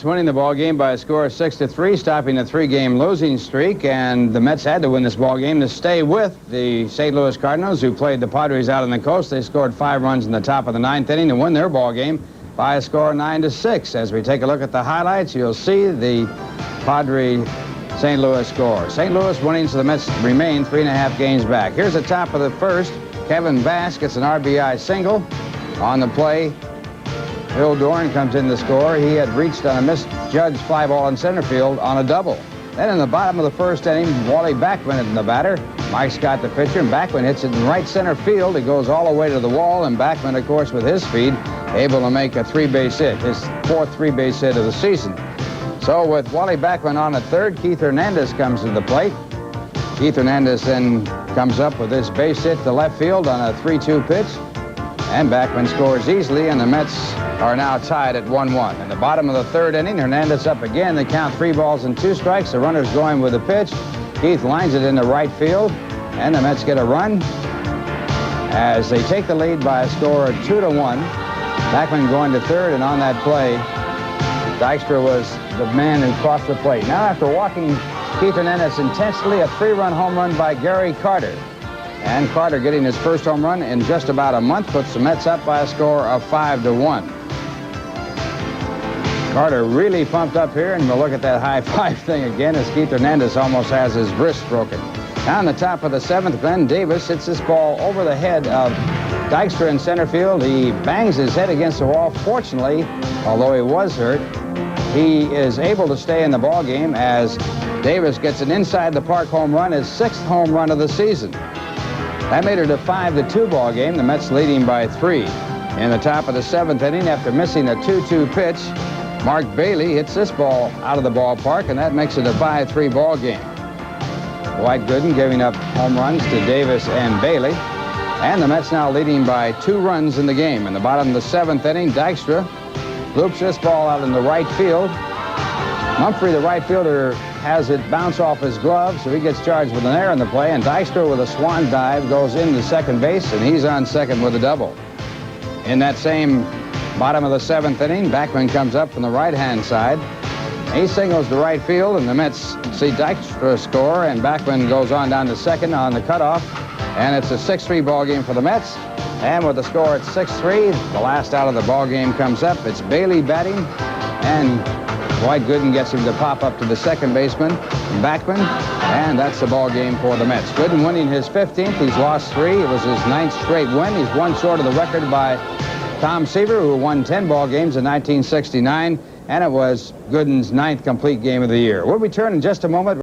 Winning the ball game by a score of 6-3, stopping a three-game losing streak, and the Mets had to win this ball game to stay with the St. Louis Cardinals, who played the Padres out on the coast. They scored 5 runs in the top of the 9th inning to win their ball game by a score of 9-6. As we take a look at the highlights, you'll see the Padre St. Louis score. St. Louis winning, so the Mets remain 3.5 games back. Here's the top of the first. Kevin Bass gets an RBI single on the play. Bill Dorn comes in to score. He had reached on a misjudged fly ball in center field on a double. Then in the bottom of the first inning, Wally Backman is the batter. Mike Scott the pitcher, and Backman hits it in right center field. It goes all the way to the wall, and Backman, of course, with his speed, able to make a 3-base hit, his 4th 3-base hit of the season. So with Wally Backman on at third, Keith Hernandez comes to the plate. Keith Hernandez then comes up with this base hit to left field on a 3-2 pitch. And Backman scores easily, and the Mets are now tied at 1-1. In the bottom of the third inning, Hernandez up again. They count 3 balls and 2 strikes. The runner's going with the pitch. Keith lines it into right field, and the Mets get a run as they take the lead by a score of 2-1. Backman going to third, and on that play, Dykstra was the man who crossed the plate. Now, after walking Keith Hernandez intensely, a 3-run home run by Gary Carter. And Carter, getting his first home run in just about a month, puts the Mets up by a score of 5-1. Carter really pumped up here, and we'll look at that high five thing again as Keith Hernandez almost has his wrist broken. Now in the top of the 7th, Glenn Davis hits this ball over the head of Dykstra in center field. He bangs his head against the wall. Fortunately, although he was hurt, he is able to stay in the ball game as Davis gets an inside the park home run, his 6th home run of the season. That made it a 5-2 ball game, the Mets leading by 3. In the top of the 7th inning, after missing a 2-2 pitch, Mark Bailey hits this ball out of the ballpark, and that makes it a 5-3 ball game. Dwight Gooden giving up home runs to Davis and Bailey, and the Mets now leading by 2 runs in the game. In the bottom of the 7th inning, Dykstra loops this ball out in the right field. Mumphrey, the right fielder, has it bounce off his glove, so he gets charged with an error in the play, and Dykstra with a swan dive goes into second base, and he's on second with a double. In that same bottom of the 7th inning, Backman comes up from the right-hand side. He singles to right field, and the Mets see Dykstra score, and Backman goes on down to second on the cutoff, and it's a 6-3 ball game for the Mets. And with the score at 6-3, the last out of the ball game comes up. It's Bailey batting, and Dwight Gooden gets him to pop up to the second baseman, Backman, and that's the ball game for the Mets. Gooden winning his 15th. He's lost 3. It was his 9th straight win. He's 1 short of the record by Tom Seaver, who won 10 ball games in 1969, and it was Gooden's 9th complete game of the year. We'll return in just a moment.